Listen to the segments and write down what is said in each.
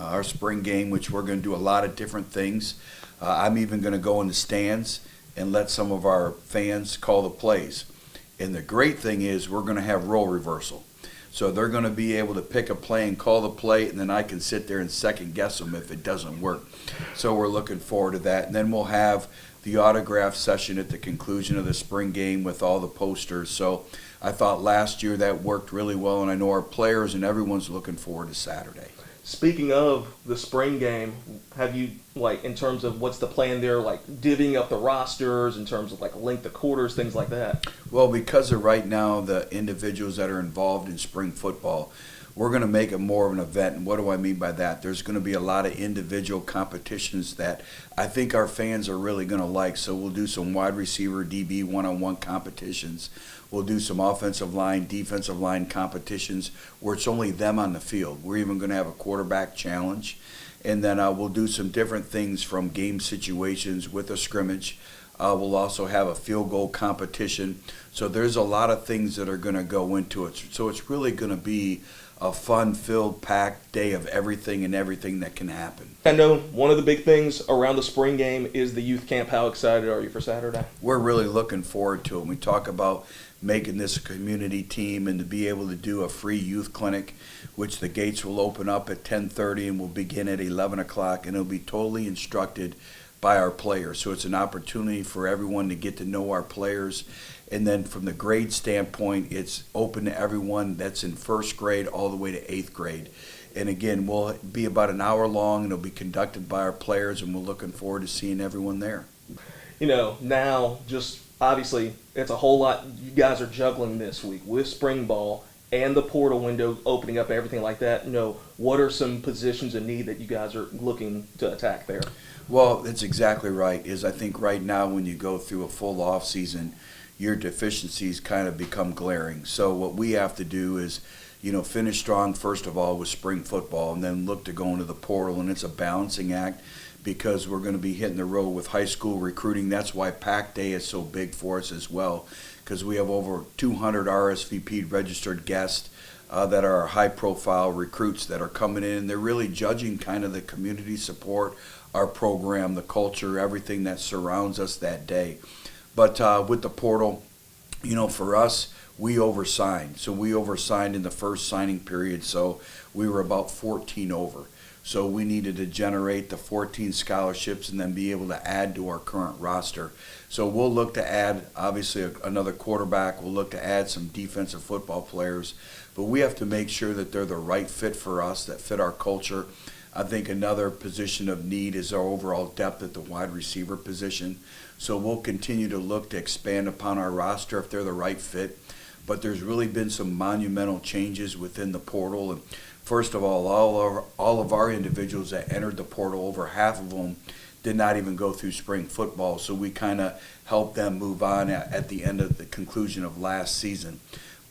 our spring game, which we're going to do a lot of different things. I'm even going to go in the stands and let some of our fans call the plays. And the great thing is we're going to have role reversal. So they're going to be able to pick a play and call the play, and then I can sit there and second guess them if it doesn't work. So we're looking forward to that. And then we'll have the autograph session at the conclusion of the spring game with all the posters. So I thought last year that worked really well, and I know our players and everyone's looking forward to Saturday. Speaking of the spring game, have you, like, in terms of what's the plan there, like divvying up the rosters in terms of like length of quarters, things like that? Well, because of right now the individuals that are involved in spring football, we're going to make it more of an event. And what do I mean by that? There's going to be a lot of individual competitions that I think our fans are really going to like. So we'll do some wide receiver, DB, one-on-one competitions. We'll do some offensive line, defensive line competitions where it's only them on the field. We're even going to have a quarterback challenge. And then we'll do some different things from game situations with a scrimmage. We'll also have a field goal competition. So there's a lot of things that are going to go into it. So it's really going to be a fun-filled, packed day of everything and everything that can happen. I know one of the big things around the spring game is the youth camp. How excited are you for Saturday? We're really looking forward to it. We talk about making this a community team and to be able to do a free youth clinic, which the gates will open up at 10:30 and will begin at 11 o'clock, and it'll be totally instructed by our players. So it's an opportunity for everyone to get to know our players. And then from the grade standpoint, it's open to everyone that's in first grade all the way to 8th grade. And again, we'll be about an hour long, and it'll be conducted by our players, and we're looking forward to seeing everyone there. You know, now just obviously it's a whole lot you guys are juggling this week with spring ball and the portal window opening up, everything like that. You know, what are some positions in need that you guys are looking to attack there? Well, that's exactly right. I think right now when you go through a full off season, your deficiencies kind of become glaring. So what we have to do is, finish strong first of all with spring football, and then look to go into the portal. And it's a balancing act because we're going to be hitting the road with high school recruiting. That's why Pack Day is so big for us as well, because we have over 200 RSVP registered guests that are high-profile recruits that are coming in. They're really judging kind of the community support, our program, the culture, everything that surrounds us that day. But with the portal, for us, we oversigned. So we oversigned in the first signing period, so we were about 14 over. So we needed to generate the 14 scholarships and then be able to add to our current roster. So we'll look to add, obviously, another quarterback. We'll look to add some defensive football players. But we have to make sure that they're the right fit for us, that fit our culture. I think another position of need is our overall depth at the wide receiver position. So we'll continue to look to expand upon our roster if they're the right fit. But there's really been some monumental changes within the portal. And first of all of our individuals that entered the portal, over half of them did not even go through spring football. So we kind of helped them move on at the end of the conclusion of last season.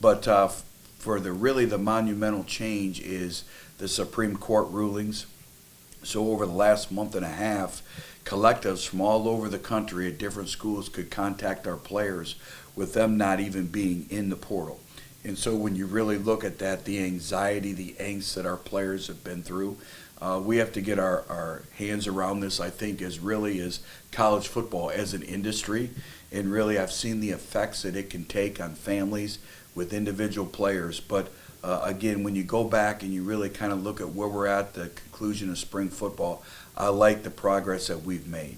But for the monumental change is the Supreme Court rulings. So over the last month and a half, collectives from all over the country at different schools could contact our players with them not even being in the portal. And so when you really look at that, the anxiety, the angst that our players have been through, we have to get our hands around this, I think, as college football as an industry. And really I've seen the effects that it can take on families with individual players. But again, when you go back and you really kind of look at where we're at the conclusion of spring football, I like the progress that we've made.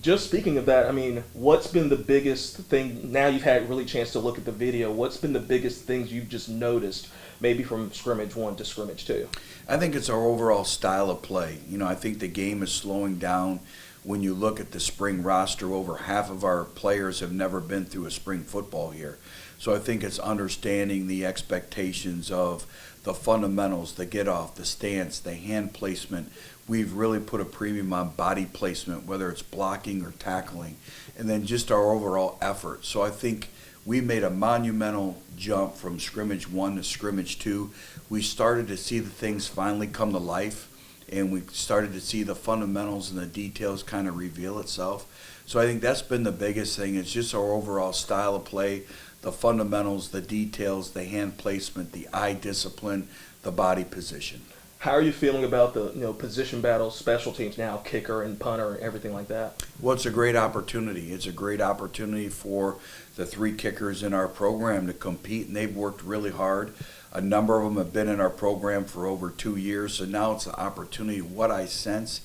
Just speaking of that, I mean, what's been the biggest thing, now you've had really chance to look at the video, what's been the biggest things you've just noticed, maybe from scrimmage 1 to scrimmage 2? I think it's our overall style of play. I think the game is slowing down. When you look at the spring roster, over half of our players have never been through a spring football year. So I think it's understanding the expectations of the fundamentals, the get off, the stance, the hand placement. We've really put a premium on body placement, whether it's blocking or tackling, and then just our overall effort. So I think we made a monumental jump from scrimmage 1 to scrimmage 2. We started to see the things finally come to life, and we started to see the fundamentals and the details kind of reveal itself. So I think that's been the biggest thing. It's just our overall style of play, the fundamentals, the details, the hand placement, the eye discipline, the body position. How are you feeling about the position battles, special teams now, kicker and punter and everything like that? Well, it's a great opportunity. It's a great opportunity for the three kickers in our program to compete, and they've worked really hard. A number of them have been in our program for over 2 years, so now it's an opportunity. What I sense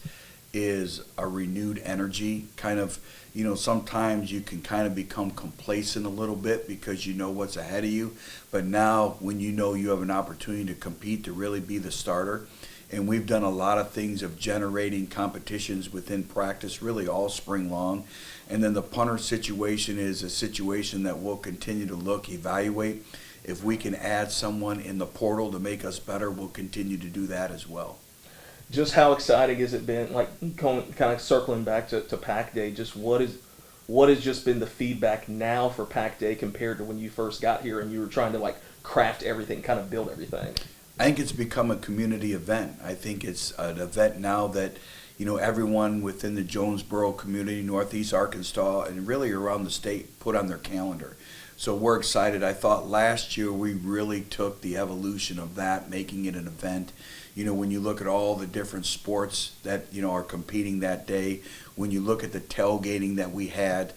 is a renewed energy. Kind of, sometimes you can kind of become complacent a little bit because you know what's ahead of you. But now, when you know you have an opportunity to compete, to really be the starter, and we've done a lot of things of generating competitions within practice really all spring long. And then the punter situation is a situation that we'll continue to evaluate. If we can add someone in the portal to make us better, we'll continue to do that as well. Just how exciting has it been? Like kind of circling back to Pack Day. Just what has just been the feedback now for Pack Day compared to when you first got here and you were trying to like craft everything, kind of build everything? I think it's become a community event. I think it's an event now that, everyone within the Jonesboro community, Northeast Arkansas, and really around the state put on their calendar. So we're excited. I thought last year we really took the evolution of that, making it an event. When you look at all the different sports that, are competing that day, when you look at the tailgating that we had,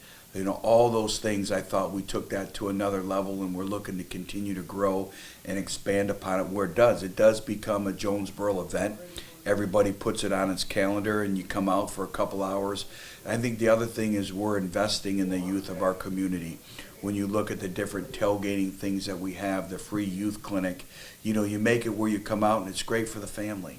all those things, I thought we took that to another level, and we're looking to continue to grow and expand upon it where it does. It does become a Jonesboro event. Everybody puts it on its calendar, and you come out for a couple hours. I think the other thing is we're investing in the youth of our community. When you look at the different tailgating things that we have, the free youth clinic, you make it where you come out, and it's great for the family.